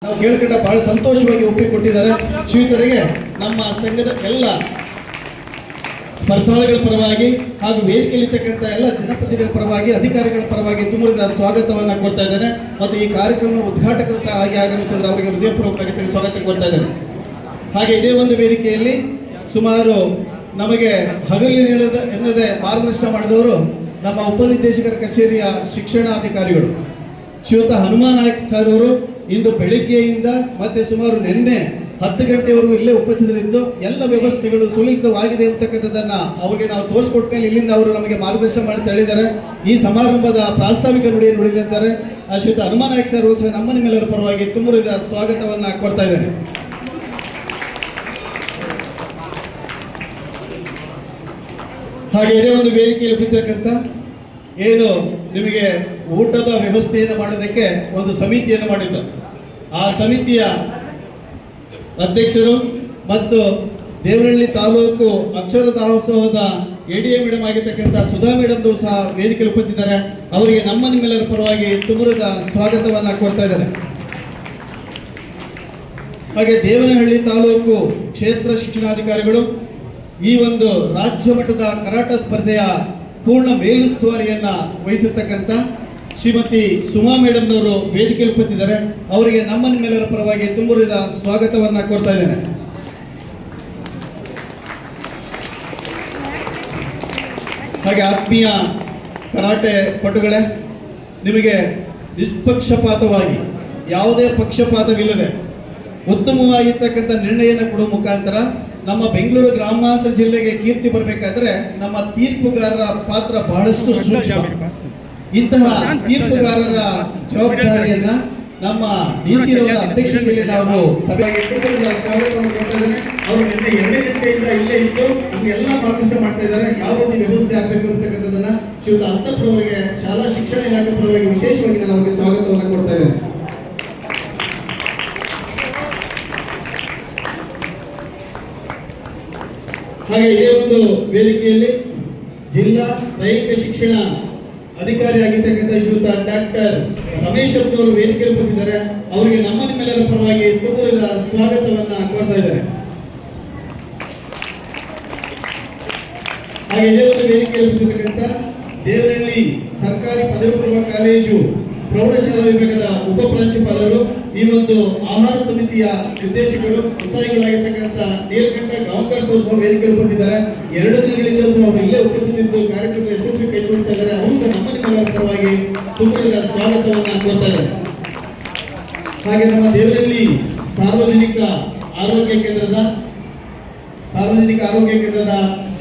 ನಾವು ಕೇಳ್ಕೊಂಡ ಬಹಳ ಸಂತೋಷವಾಗಿ ಒಪ್ಪಿಕೊಟ್ಟಿದ್ದಾರೆ. ಶ್ರೀಯುತರಿಗೆ ನಮ್ಮ ಸಂಘದ ಎಲ್ಲ ಸ್ಪರ್ಧಾಳುಗಳ ಪರವಾಗಿ ಹಾಗೂ ವೇದಿಕೆಯಲ್ಲಿರ್ತಕ್ಕಂಥ ಎಲ್ಲ ಜನಪ್ರತಿನಿಧಿಗಳ ಪರವಾಗಿ ಅಧಿಕಾರಿಗಳ ಪರವಾಗಿ ತುಂಬುರಿದ ಸ್ವಾಗತವನ್ನು ಕೊಡ್ತಾ ಇದ್ದೇನೆ. ಮತ್ತು ಈ ಕಾರ್ಯಕ್ರಮದ ಉದ್ಘಾಟಕರು ಸಹ ಹಾಗೆ ಆಗಮಿಸಿದ್ರೆ ಅವರಿಗೆ ಹೃದಯಪೂರ್ವಕವಾಗಿ ಸ್ವಾಗತ ಕೊಡ್ತಾ ಇದ್ದೇನೆ. ಹಾಗೆ ಇದೇ ಒಂದು ವೇದಿಕೆಯಲ್ಲಿ ಸುಮಾರು ನಮಗೆ ಹಗಲಿನ ಎನ್ನದೆ ಮಾರ್ಗದರ್ಶನ ಮಾಡಿದವರು ನಮ್ಮ ಉಪನಿರ್ದೇಶಕರ ಕಚೇರಿಯ ಶಿಕ್ಷಣಾಧಿಕಾರಿಗಳು ಶ್ರೀಯುತ ಹನುಮಾನ್ ನಾಯ್ಕ್ ಸರ್ ಅವರು. ಇಂದು ಬೆಳಿಗ್ಗೆಯಿಂದ ಮತ್ತೆ ಸುಮಾರು ನಿನ್ನೆ 10 ಗಂಟೆವರೆಗೂ ಇಲ್ಲೇ ಉಪಸ್ಥಿತರಿದ್ದು ಎಲ್ಲ ವ್ಯವಸ್ಥೆಗಳು ಸುಲಲಿತವಾಗಿದೆ ಅಂತಕ್ಕಂಥದ್ದನ್ನು ಅವರಿಗೆ ನಾವು ತೋರಿಸ್ಕೊಟ್ಟ ಮೇಲೆ ಇಲ್ಲಿಂದ ಅವರು ನಮಗೆ ಮಾರ್ಗದರ್ಶನ ಮಾಡಿ ಹೇಳಿದ್ದಾರೆ. ಈ ಸಮಾರಂಭದ ಪ್ರಾಸ್ತಾವಿಕ ನುಡಿಯನ್ನು ನುಡಿದಿದ್ದಾರೆ. ಶ್ರೀಯುತ ಹನುಮಾನ್ ನಾಯ್ಕ್ ಸರ್ ಸಹ ನಮ್ಮ ನಿಮ್ಮೆಲ್ಲರ ಪರವಾಗಿ ತುಂಬುರಿದ ಸ್ವಾಗತವನ್ನು ಕೊಡ್ತಾ ಇದ್ದೇನೆ. ಹಾಗೆ ಇದೇ ಒಂದು ವೇದಿಕೆಯಲ್ಲಿ ಬಿದ್ದಕ್ಕಂಥ ಏನು ನಿಮಗೆ ಊಟದ ವ್ಯವಸ್ಥೆಯನ್ನು ಮಾಡೋದಕ್ಕೆ ಒಂದು ಸಮಿತಿಯನ್ನು ಮಾಡಿದ್ದು, ಆ ಸಮಿತಿಯ ಅಧ್ಯಕ್ಷರು ಮತ್ತು ದೇವನಹಳ್ಳಿ ತಾಲೂಕು ಅಕ್ಷರ ದಾಸೋಹದ ADA ಮೇಡಮ್ ಆಗಿರ್ತಕ್ಕಂಥ ಸುಧಾ ಮೇಡಮ್ರು ಸಹ ವೇದಿಕೆಯಲ್ಲಿ ಉಪಸ್ಥಿತಿದ್ದಾರೆ. ಅವರಿಗೆ ನಮ್ಮ ನಿಮ್ಮೆಲ್ಲರ ಪರವಾಗಿ ತುಂಬುರಿದ ಸ್ವಾಗತವನ್ನು ಕೋರ್ತಾ ಇದ್ದಾರೆ. ಹಾಗೆ ದೇವನಹಳ್ಳಿ ತಾಲೂಕು ಕ್ಷೇತ್ರ ಶಿಕ್ಷಣಾಧಿಕಾರಿಗಳು ಈ ಒಂದು ರಾಜ್ಯ ಮಟ್ಟದ ಕರಾಟ ಸ್ಪರ್ಧೆಯ ಪೂರ್ಣ ಮೇಲುಸ್ತುವಾರಿಯನ್ನು ವಹಿಸಿರ್ತಕ್ಕಂಥ ಶ್ರೀಮತಿ ಸುಮಾ ಮೇಡಮ್ನವರು ವೇದಿಕೆಯಲ್ಲಿ ಉಪಸ್ಥಿತಿದ್ದಾರೆ. ಅವರಿಗೆ ನಮ್ಮ ನಿಮ್ಮೆಲ್ಲರ ಪರವಾಗಿ ತುಂಬುರಿದ ಸ್ವಾಗತವನ್ನು ಕೋರ್ತಾ ಇದ್ದೇನೆ. ಹಾಗೆ ಆತ್ಮೀಯ ಕರಾಟೆ ಪಟುಗಳೇ, ನಿಮಗೆ ನಿಷ್ಪಕ್ಷಪಾತವಾಗಿ ಯಾವುದೇ ಪಕ್ಷಪಾತವಿಲ್ಲದೆ ಉತ್ತಮವಾಗಿರ್ತಕ್ಕಂಥ ನಿರ್ಣಯವನ್ನು ಕೊಡುವ ಮುಖಾಂತರ ನಮ್ಮ ಬೆಂಗಳೂರು ಗ್ರಾಮಾಂತರ ಜಿಲ್ಲೆಗೆ ಕೀರ್ತಿ ಬರಬೇಕಾದ್ರೆ ನಮ್ಮ ತೀರ್ಪುಗಾರರ ಪಾತ್ರ ಬಹಳಷ್ಟು ಸೂಕ್ಷ್ಮ. ಇಂತಹ ತೀರ್ಪುಗಾರರ ಜವಾಬ್ದಾರಿಯನ್ನ ನಮ್ಮ DC ರವರ ಅಧ್ಯಕ್ಷತೆಯಲ್ಲಿ ನಾವು ಸಭೆಗೆ ಸ್ವಾಗತವನ್ನು ಕೊಡ್ತಾ ಇದ್ದೇನೆ. ಅವರು ನಿನ್ನೆ 2 ಗಂಟೆಯಿಂದ ಇಲ್ಲೇ ಇದ್ದು ನಮಗೆಲ್ಲ ಮಾರ್ಗದರ್ಶನ ಮಾಡ್ತಾ ಇದ್ದಾರೆ. ಯಾವ ರೀತಿ ವ್ಯವಸ್ಥೆ ಆಗಬೇಕು ಅಂತಕ್ಕಂಥದ್ದನ್ನ ಶ್ರೀಯುತ ಅಂತರ್ಪುರವರಿಗೆ ಶಾಲಾ ಶಿಕ್ಷಣ ಇಲಾಖೆ ಪರವಾಗಿ ವಿಶೇಷವಾಗಿ ನಾನು ಅವರಿಗೆ ಸ್ವಾಗತವನ್ನು ಕೊಡ್ತಾ ಇದ್ದೇನೆ. ಹಾಗೆ ಇದೇ ಒಂದು ವೇದಿಕೆಯಲ್ಲಿ ಜಿಲ್ಲಾ ದೈಹಿಕ ಶಿಕ್ಷಣ ಅಧಿಕಾರಿ ಆಗಿರ್ತಕ್ಕಂಥ ಶ್ರೀಯುತ ಡಾಕ್ಟರ್ ರಮೇಶ್ ಅವರು ವೇದಿಕೆಯಲ್ಲಿ ಬಂದಿದ್ದಾರೆ. ಅವರಿಗೆ ನಮ್ಮ ನಿಮ್ಮೆಲ್ಲರ ಪರವಾಗಿ ತುಂಬುರಿದ ಸ್ವಾಗತವನ್ನ ಕೋರ್ತಾ ಇದ್ದಾರೆ. ಹಾಗೆ ಇದೇ ಒಂದು ವೇದಿಕೆಯಲ್ಲಿ ಬಂದಿರತಕ್ಕಂಥ ದೇವನಹಳ್ಳಿ ಸರ್ಕಾರಿ ಪದವಿ ಪೂರ್ವ ಕಾಲೇಜು ಪ್ರೌಢಶಾಲಾ ವಿಭಾಗದ ಉಪ ಪ್ರಾಂಶುಪಾಲರು, ಈ ಒಂದು ಆಹಾರ ಸಮಿತಿಯ ನಿರ್ದೇಶಕರು, ವಿಷಯಗಳಾಗಿರ್ತಕ್ಕಂಥ ನೀಲಕಂಠ ಗಾಂವ್ಕರ್ ಸಹ ವೇದಿಕೆಯಲ್ಲಿ ಬಂದಿದ್ದಾರೆ. 2 ದಿನಗಳಿಂದ ಸಹ ಅವರು ಇಲ್ಲೇ ಉಪಸ್ಥಿತಿದ್ದು ಕಾರ್ಯಕ್ರಮದ ಯಶಸ್ವಿ ಕೈಗೊಳ್ತಾ ಇದ್ದಾರೆ. ಅವರು ಸಹ ನಮ್ಮ ನಿಮ್ಮೆಲ್ಲರ ಪರವಾಗಿ ತುಂಬುರಿದ ಸ್ವಾಗತವನ್ನು ಕೋರ್ತಾ ಇದ್ದಾರೆ. ಹಾಗೆ ನಮ್ಮ ದೇವನಹಳ್ಳಿ ಸಾರ್ವಜನಿಕ ಆರೋಗ್ಯ ಕೇಂದ್ರದ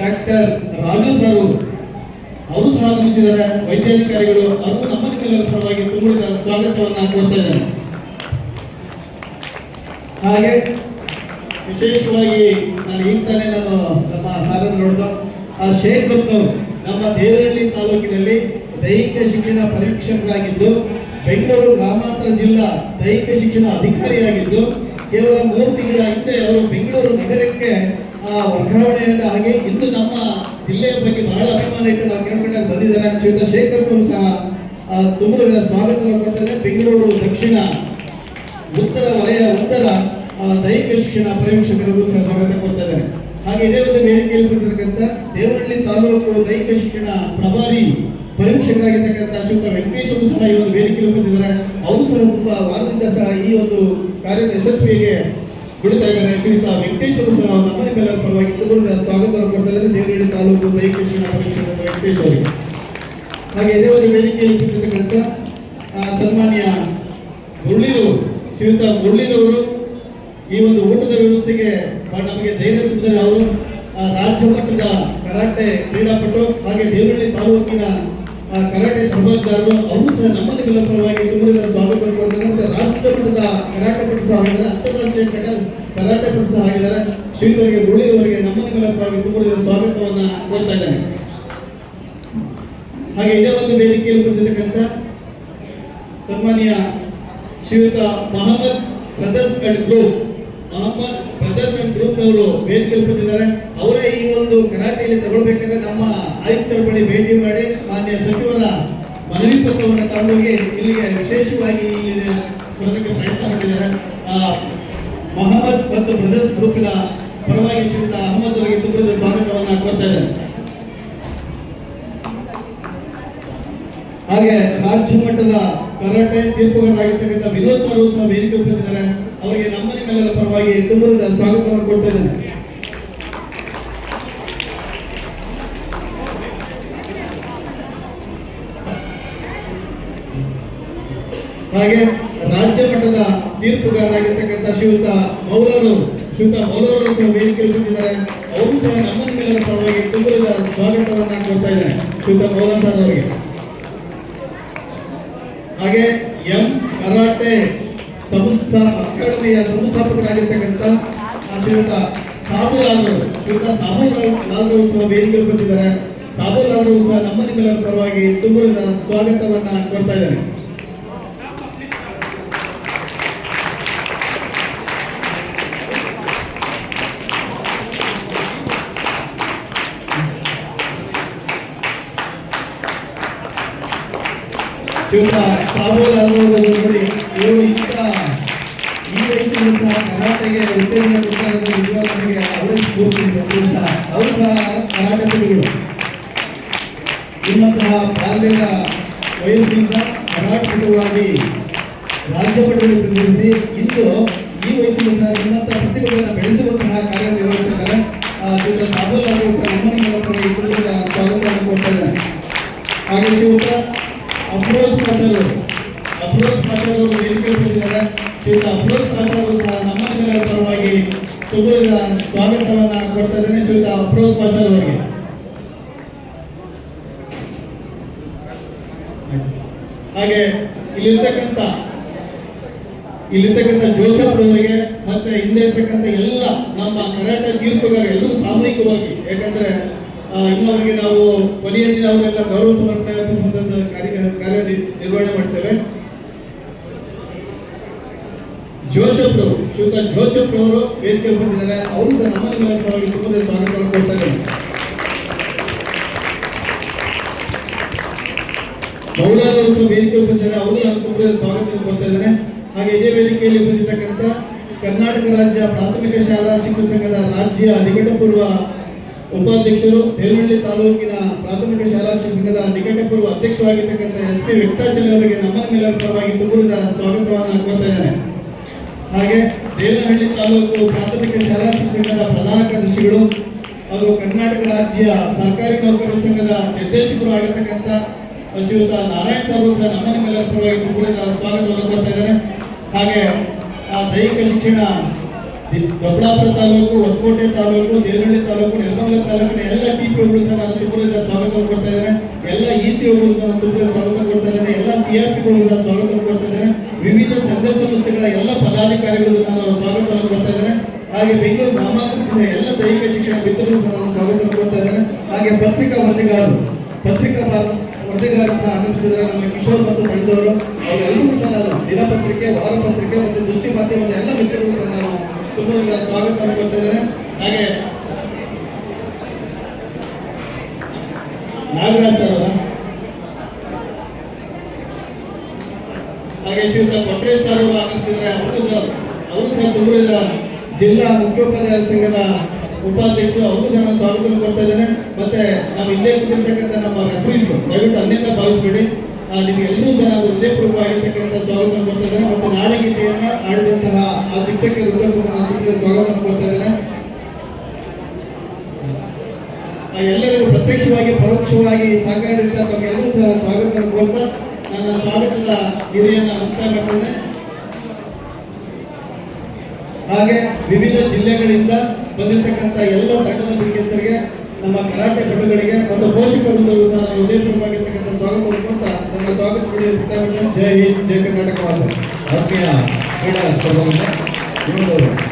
ಡಾಕ್ಟರ್ ರಾಜು ಸರ್ ಅವರು ಸಹ ಆಗಮಿಸಿದ್ದಾರೆ. ವೈದ್ಯಾಧಿಕಾರಿಗಳು ಅವರು ನಮ್ಮ ನಿಮ್ಮೆಲ್ಲರ ಪರವಾಗಿ ತುಂಬುರಿದ ಸ್ವಾಗತವನ್ನು ಕೋರ್ತಾ ಇದ್ದಾರೆ. ಹಾಗೆ ವಿಶೇಷವಾಗಿ ನಾನು ನಮ್ಮ ಸಾರನ್ನು ನೋಡಿದ ಶೇಖ್ ಭಟ್ನವರು ನಮ್ಮ ದೇವನಹಳ್ಳಿ ತಾಲೂಕಿನಲ್ಲಿ ದೈಹಿಕ ಶಿಕ್ಷಣ ಪರೀಕ್ಷಕರಾಗಿದ್ದು ಬೆಂಗಳೂರು ಗ್ರಾಮಾಂತರ ಜಿಲ್ಲಾ ದೈಹಿಕ ಶಿಕ್ಷಣ ಅಧಿಕಾರಿಯಾಗಿದ್ದು ಕೇವಲ 3 ತಿಂಗಳ ಹಿಂದೆ ಅವರು ಬೆಂಗಳೂರು ನಗರಕ್ಕೆ ವರ್ಗಾವಣೆಯಾದ ಹಾಗೆ ಇಂದು ನಮ್ಮ ಜಿಲ್ಲೆಯ ಬಗ್ಗೆ ಬಹಳ ಅಭಿಮಾನ ಇಟ್ಟು ನಾವು ಕೇಳ್ಕೊಂಡಾಗ ಬಂದಿದ್ದಾರೆ. ಶ್ರೀಯುತ ಶೇಖ್ ಭಟ್ನವರು ಸಹ ತುಂಬುರಿದ ಸ್ವಾಗತವನ್ನು ಕೊಡ್ತಾರೆ. ಬೆಂಗಳೂರು ದಕ್ಷಿಣ ಉತ್ತರ ವಲಯ 1ರ ದೈಹಿಕ ಶಿಕ್ಷಣ ಪರೀಕ್ಷಕರಿಗೂ ಸಹ ಸ್ವಾಗತ ಕೊಡ್ತಾ ಇದ್ದಾರೆ. ಹಾಗೆ ಇದೇ ಒಂದು ವೇದಿಕೆಯಲ್ಲಿ ಬಂದಿರತಕ್ಕಂಥ ದೇವನಹಳ್ಳಿ ತಾಲೂಕು ದೈಹಿಕ ಶಿಕ್ಷಣ ಪ್ರಭಾರಿ ಪರೀಕ್ಷಕರಾಗಿರ್ತಕ್ಕಂಥ ಶ್ರೀಯುತ ವೆಂಕಟೇಶ್ವರು ಸಹ ಈ ಒಂದು ವೇದಿಕೆಯಲ್ಲಿ ಬಂದಿದ್ದಾರೆ. ಅವರು ಸಹ ತುಂಬಾ ವಾರದಿಂದ ಸಹ ಈ ಒಂದು ಕಾರ್ಯದ ಯಶಸ್ವಿಗೆ ಬಿಡ್ತಾ ಇದ್ದಾರೆ. ಶ್ರೀಯುತ ವೆಂಕಟೇಶ್ವರು ಸಹ ನಮ್ಮ ನಿಮ್ಮೆಲ್ಲರ ಪರವಾಗಿ ತುಂಬುರಿದ ಸ್ವಾಗತವನ್ನು ಕೊಡ್ತಾ ಇದ್ದಾರೆ ದೇವನಹಳ್ಳಿ ತಾಲೂಕು ದೈಹಿಕ ಶಿಕ್ಷಣ ಪರೀಕ್ಷಕ ವೆಂಕಟೇಶ್ ಅವರಿಗೆ. ಹಾಗೆ ಇದೇ ಒಂದು ವೇದಿಕೆಯಲ್ಲಿ ಬಂದಿರತಕ್ಕಂಥ ಸನ್ಮಾನ್ಯ ಮುರಳೀರವರು ಶ್ರೀಯುತ ಮುರಳೀರವರು ಈ ಒಂದು ಊಟದ ವ್ಯವಸ್ಥೆಗೆ ನಮಗೆ ಧೈರ್ಯ ತುಂಬಿದ್ದಾರೆ. ಅವರು ರಾಜ್ಯ ಮಟ್ಟದ ಕರಾಟೆ ಕ್ರೀಡಾಪಟು, ಹಾಗೆ ದೇವನಹಳ್ಳಿ ತಾಲೂಕಿನ ಕರಾಟೆ ತರಬೇತುದಾರರು. ಅವರು ಸಹ ನಮ್ಮ ನಿಮ್ಮೆಲ್ಲರ ಪರವಾಗಿ ತುಂಬುರಿದ ಸ್ವಾಗತ ಕೊಡ್ತಾರೆ. ಮತ್ತು ರಾಷ್ಟ್ರ ಮಟ್ಟದ ಕರಾಟೆ ಪಟು ಸಹ ಆಗಿದ್ದಾರೆ, ಅಂತಾರಾಷ್ಟ್ರೀಯ ಕರಾಟೆ ಪಟು ಸಹ ಆಗಿದ್ದಾರೆ. ಶ್ರೀಯುತರಿಗೆ ಮುರಳೀರವರಿಗೆ ನಮ್ಮ ನಿಮ್ಮೆಲ್ಲರ ಪರವಾಗಿ ತುಂಬುರಿದ ಸ್ವಾಗತವನ್ನು ಕೊಡ್ತಾ ಇದ್ದಾರೆ. ಹಾಗೆ ಇದೇ ಒಂದು ವೇದಿಕೆಯಲ್ಲಿ ಬಂದಿರತಕ್ಕಂಥ ಸನ್ಮಾನ್ಯ ಶ್ರೀಯುತ ಮೊಹಮ್ಮದ್ ಬ್ರದರ್ಸ್ ಅಂಡ್ ಗ್ರೂಪ್ನವರು ವೇದಿಕೆಯಲ್ಲಿ ಬಂದಿದ್ದಾರೆ. ಅವರೇ ಈ ಒಂದು ಕರಾಟೆಯಲ್ಲಿ ತಗೊಳ್ಬೇಕಾದ್ರೆ ನಮ್ಮ ಆಯುಕ್ತರ ಬಳಿ ಭೇಟಿ ಮಾಡಿ ಮಾನ್ಯ ಸಚಿವರ ಮನವಿ ಪತ್ರವನ್ನು ತಗೊಂಡೋಗಿ ಇಲ್ಲಿಗೆ ವಿಶೇಷವಾಗಿ ಬರೋದಕ್ಕೆ ಪ್ರಯತ್ನ ಮಾಡಿದ್ದಾರೆ. ಮೊಹಮ್ಮದ್ ಮತ್ತು ಬ್ರದರ್ಸ್ ಗ್ರೂಪಿನ ಪರವಾಗಿ ಶ್ರೀಯುತ ಅಹಮದ್ ಅವರಿಗೆ ತುಂಬದ ಸ್ವಾಗತವನ್ನು ಕೋರ್ತಾ ಇದ್ದಾರೆ. ಹಾಗೆ ರಾಜ್ಯ ಮಟ್ಟದ ಕರಾಟೆ ತೀರ್ಪುಗಾರರಾಗಿರ್ತಕ್ಕಂಥ ವಿನೋದ್ ಸರ್ ಸಹ ವೇದಿಕೆ ಬಂದಿದ್ದಾರೆ. ಅವರಿಗೆ ನಮ್ಮ ನಿಮ್ಮೆಲ್ಲರ ಪರವಾಗಿ ತುಂಬದ ಸ್ವಾಗತವನ್ನು ಕೊಡ್ತಾ ಇದ್ದೇನೆ. ಹಾಗೆ ರಾಜ್ಯ ಮಟ್ಟದ ತೀರ್ಪುಗಾರರಾಗಿರ್ತಕ್ಕಂಥ ಶ್ರೀಯುತ ಮೌಲರು ಸಹ ವೇದಿಕೆಯಲ್ಲಿ ಬಂದಿದ್ದಾರೆ. ಅವರು ಸಹ ನಮ್ಮ ನಿಮ್ಮೆಲ್ಲರ ಪರವಾಗಿ ತುಂಬದ ಸ್ವಾಗತವನ್ನು ಕೊಡ್ತಾ ಇದ್ದೇನೆ ಶ್ರೀಯುತ ಮೌಲ ಸರ್ ಅವರಿಗೆ. ಹಾಗೆ ಕರಾಟೆ ಅಕಾಡೆಮಿಯ ಸಂಸ್ಥಾಪಕರಾಗಿರ್ತಕ್ಕಂಥ ಶ್ರೀಯುತ ಸಾಬುಲಾಲ್ ಸಹ ವೇದಿಕೆಯಲ್ಲಿ ಬಂದಿದ್ದಾರೆ. ಸಾಬುಲಾಲ್ ಸಹ ನಮ್ಮ ನಿಮ್ಮೆಲ್ಲರ ಪರವಾಗಿ ತುಂಬದ ಸ್ವಾಗತವನ್ನ ಕೊಡ್ತಾ ಇದ್ದಾರೆ. ಶ್ರೀಯುತ ಸಾಬುಲಾಲ್ ನೋಡಿ, ಇವರು ಈ ವಯಸ್ಸಿನಲ್ಲಿ ಸಹ ಕರಾಟೆಗೆ ಉತ್ತೇಜನ ಕೊಡ್ತಾರೆ. ನಿಜವಾದ ನಮಗೆ ಅವರೇ ಸ್ಫೂರ್ತಿ. ಅವರು ಸಹ ಕರಾಟೆ ಪಟುಗಳು. ನಿಮ್ಮಂತಹ ಬಾಲ್ಯದ ವಯಸ್ಸಿನಿಂದ ಕರಾಟೆ ಪಟುವಾಗಿ ರಾಜ್ಯ ಮಟ್ಟದಲ್ಲಿ ಪ್ರತಿನಿಧಿಸಿ ಇಂದು ಈ ವಯಸ್ಸಿನಲ್ಲಿ ಸಹ ನಿಮ್ಮಂತಹ ಪ್ರತಿಭೆಗಳನ್ನು ಬೆಳೆಸುವಂತಹ ಕಾರ್ಯ ನಿರ್ವಹಿಸಿದ್ದಾರೆ. ಶ್ರೀಯುತ ಸಾಬುಲಾಲ್ ಸಹ ನಮ್ಮ ಪರವಾಗಿ ಸ್ವಾಗತವನ್ನು ಕೊಡ್ತಾ ಇದ್ದಾರೆ. ಹಾಗೆ ಶ್ರೀಯುತ ಅಫ್ರೋಜ್ ಪಾಷರ್ ಅವರು ವೇದಿಕೆ ಬಂದಿದ್ದಾರೆ. ಶ್ರೀಯುತ ಅಫ್ರೋಜ್ ಪಾಷರ್ ಅವರು ಸಹ ನಮ್ಮ ನಿಮ್ಮೆಲ್ಲರ ಪರವಾಗಿ ತುಂಬದ ಸ್ವಾಗತವನ್ನ ಕೊಡ್ತಾ ಇದ್ದೇನೆ ಶ್ರೀಯುತ ಅಫ್ರೋಜ್ ಪಾಷರ್ ಅವರಿಗೆ. ಹಾಗೆ ಇಲ್ಲಿರ್ತಕ್ಕಂಥ ಜೋಸಫ್ ಅವರಿಗೆ ಮತ್ತೆ ಹಿಂದೆ ಇರ್ತಕ್ಕಂಥ ಎಲ್ಲ ನಮ್ಮ ಕರಾಟೆ ತೀರ್ಪುಗಾರ ಎಲ್ಲರೂ ಸಾಮೂಹಿಕವಾಗಿ, ಯಾಕಂದ್ರೆ ಇನ್ನು ಅವರಿಗೆ ನಾವು ಕೊನೆಯ ದಿನ ಅವರೆಲ್ಲ ಗೌರವ ಸಮರ್ಪಣೆ ಅರ್ಪಿಸುವಂತ ಕಾರ್ಯ ನಿರ್ವಹಣೆ ಮಾಡ್ತೇವೆ. ಶ್ರೀಯುತ ಜೋಸಫ್ ಅವರು ವೇದಿಕೆ ಬಂದಿದ್ದಾರೆ. ಅವರು ಸಹ ನಮ್ಮ ನಿಮ್ಮೆಲ್ಲರ ಪರವಾಗಿ ತುಂಬಾ ಸ್ವಾಗತವನ್ನು ಕೊಡ್ತಾ ಇದ್ದಾರೆ. ಮೌಲಾನವರು ಸಹ ವೇದಿಕೆ ಬಂದಿದ್ದಾರೆ. ಅವರು ನಾನು ತುಂಬಾ ಸ್ವಾಗತವನ್ನು ಕೊಡ್ತಾ ಇದ್ದೇನೆ. ಹಾಗೆ ಇದೇ ವೇದಿಕೆಯಲ್ಲಿ ಬಂದಿರತಕ್ಕಂಥ ಕರ್ನಾಟಕ ರಾಜ್ಯ ಪ್ರಾಥಮಿಕ ಶಾಲಾ ಶಿಕ್ಷಣ ಸಂಘದ ರಾಜ್ಯ ನಿಕಟಪೂರ್ವ ಉಪಾಧ್ಯಕ್ಷರು, ದೇವನಹಳ್ಳಿ ತಾಲೂಕಿನ ಪ್ರಾಥಮಿಕ ಶಾಲಾ ಶಿಕ್ಷಣ ಸಂಘದ ನಿಕಟಪೂರ್ವ ಅಧ್ಯಕ್ಷರಾಗಿರ್ತಕ್ಕಂಥ SP ವೆಂಕಟಾಚಲ ಅವರಿಗೆ ನಮ್ಮ ನಿಮ್ಮೆಲ್ಲರ ಪರವಾಗಿ ತುಂಬದ ಸ್ವಾಗತವನ್ನು ಕೋರ್ತಾ ಇದ್ದೇನೆ. ಹಾಗೆ ದೇವನಹಳ್ಳಿ ತಾಲೂಕು ಪ್ರಾಥಮಿಕ ಶಾಲಾ ಶಿಕ್ಷಣ ಸಂಘದ ಪ್ರಧಾನ ಕಾರ್ಯದರ್ಶಿಗಳು ಹಾಗೂ ಕರ್ನಾಟಕ ರಾಜ್ಯ ಸರ್ಕಾರಿ ನೌಕರರ ಸಂಘದ ನಿರ್ದೇಶಕರು ಆಗಿರ್ತಕ್ಕಂಥ ಶ್ರೀಯುತ ನಾರಾಯಣ್ ಸಾಬು ಸಹ ನಮ್ಮ ನಿಮ್ಮೆಲ್ಲರ ಪರವಾಗಿ ತುಂಬದ ಸ್ವಾಗತವನ್ನು ಕೊಡ್ತಾ ಇದ್ದಾರೆ. ಹಾಗೆ ದೈಹಿಕ ಶಿಕ್ಷಣ ದೊಡ್ಡಬಳ್ಳಾಪುರ ತಾಲೂಕು, ಹೊಸಕೋಟೆ ತಾಲೂಕು, ದೇವನಹಳ್ಳಿ ತಾಲೂಕು, ನೆಲಮಂಗಲ ತಾಲೂಕಿನ ಎಲ್ಲ TPOಗಳು ಸಹ ನಾನು ತುಂಬದ ಸ್ವಾಗತವನ್ನು ಕೊಡ್ತಾ ಇದ್ದೇನೆ. ಎಲ್ಲ ECOಗಳು ಸಹ ತುಂಬದ ಸ್ವಾಗತ ಕೊಡ್ತಾ ಇದ್ದೇನೆ. ಎಲ್ಲ CRPಗಳು ಸಹ ಸ್ವಾಗತವನ್ನು ಕೊಡ್ತಾ ಇದ್ದೇನೆ. ವಿವಿಧ ಸಂಘ ಸಂಸ್ಥೆಗಳ ಎಲ್ಲ ಪದಾಧಿಕಾರಿಗಳು ನಾನು ಸ್ವಾಗತವನ್ನು ಕೊಡ್ತಾ ಇದ್ದೇನೆ. ಹಾಗೆ ಬೆಂಗಳೂರು ಗ್ರಾಮಾಂತರ ಜಿಲ್ಲೆಯ ಎಲ್ಲ ದೈಹಿಕ ಶಿಕ್ಷಣ ವಿದ್ಯಾರ್ಥಿಗಳು ಸಹ ನಾನು ಸ್ವಾಗತವನ್ನು ಕೊಡ್ತಾ ಇದ್ದೇನೆ. ಹಾಗೆ ಪತ್ರಿಕಾ ವರದಿಗಾರರು ಸಹ ಆಗಮಿಸಿದರೆ ನಮ್ಮ ಕಿಶೋರ್ ಮತ್ತು ಪಡೆದವರು, ಅವರೆಲ್ಲರೂ ಸಹ ನಾನು ದಿನಪತ್ರಿಕೆ, ವಾರಪತ್ರಿಕೆ ಮತ್ತು ದೃಷ್ಟಿ ಮಾಧ್ಯಮದ ಎಲ್ಲ ಮಿತ್ರರು ಸಹ ನಾನು ತುಂಬಾ ಸ್ವಾಗತವನ್ನು ಕೊಡ್ತಾ ಇದ್ದೇನೆ. ಹಾಗೆ ನಾಗರಾಜ್ ಸರ್ ಅವರ, ಹಾಗೆ ಶ್ರೀಯುತ ಕೊಟ್ರೇಶ್ ಸರ್ ಅವರು ಆಗಮಿಸಿದರೆ ಅವರು ಸಹ ತುಂಬಾ ಜಿಲ್ಲಾ ಮುಖ್ಯೋಪಾಧ್ಯಾಯರ ಸಂಘದ ಉಪಾಧ್ಯಕ್ಷರು, ಅವರು ಸಹ ನಾನು ಸ್ವಾಗತವನ್ನು ಕೊಡ್ತಾ ಇದ್ದೇನೆ. ಮತ್ತೆ ನಾವು ಇಲ್ಲೇ ಕೂತಿರ್ತಕ್ಕಂಥ ನಮ್ಮ ರೆಫರೀಸ್ ದಯವಿಟ್ಟು ಅನ್ಯತಾ ಭಾವಿಸಬೇಡಿ. ನಿಮಗೆಲ್ಲರೂ ಸಹ ನಾವು ಹೃದಯಪೂರ್ವಕವಾಗಿರ್ತಕ್ಕಂಥ ಸ್ವಾಗತವನ್ನು ಕೊಡ್ತಾ ಇದ್ದೇನೆ. ಮತ್ತು ನಾಡಗೀತೆಯನ್ನ ಆಡಿದಂತಹ ಆ ಶಿಕ್ಷಕರ ಉದ್ದಕ್ಕೂ ಸಹ ನಾನು ಸ್ವಾಗತವನ್ನು ಕೊಡ್ತಾ ಇದ್ದೇನೆ. ಎಲ್ಲರಿಗೂ ಪ್ರತ್ಯಕ್ಷವಾಗಿ ಪರೋಕ್ಷವಾಗಿ ಸಹಕಾರ ನೀಡಿದ ತಮಗೆಲ್ಲರೂ ಸಹ ಸ್ವಾಗತವನ್ನು ಕೊಡ್ತಾ ನನ್ನ ಸ್ವಾಗತದ ನುಡಿಯನ್ನು ಮುಕ್ತಾಯ ಮಾಡ್ತೇನೆ. ಹಾಗೆ ವಿವಿಧ ಜಿಲ್ಲೆಗಳಿಂದ ಬಂದಿರತಕ್ಕಂಥ ಎಲ್ಲ ತಂಡದ ಮುಖ್ಯಸ್ಥರಿಗೆ, ನಮ್ಮ ಕರಾಟೆ ಪಟುಗಳಿಗೆ ಮತ್ತು ಪೋಷಕರು ಸಹ ನಾನು ಹೃದಯಪೂರ್ವಕವಾಗಿರ್ತಕ್ಕಂಥ ಸ್ವಾಗತವನ್ನು ಕೊಡ್ತಾ ನನ್ನ ಸ್ವಾಗತ ನುಡಿಯನ್ನು ಮುಕ್ತಾಯ ಮಾಡ್ತೇನೆ. ಜೈ ಹಿಂದ್, ಜೈ ಕರ್ನಾಟಕ ಮಾತು. ಆತ್ಮೀಯ ಕ್ರೀಡಾ ಸ್ಪರ್ಧೆ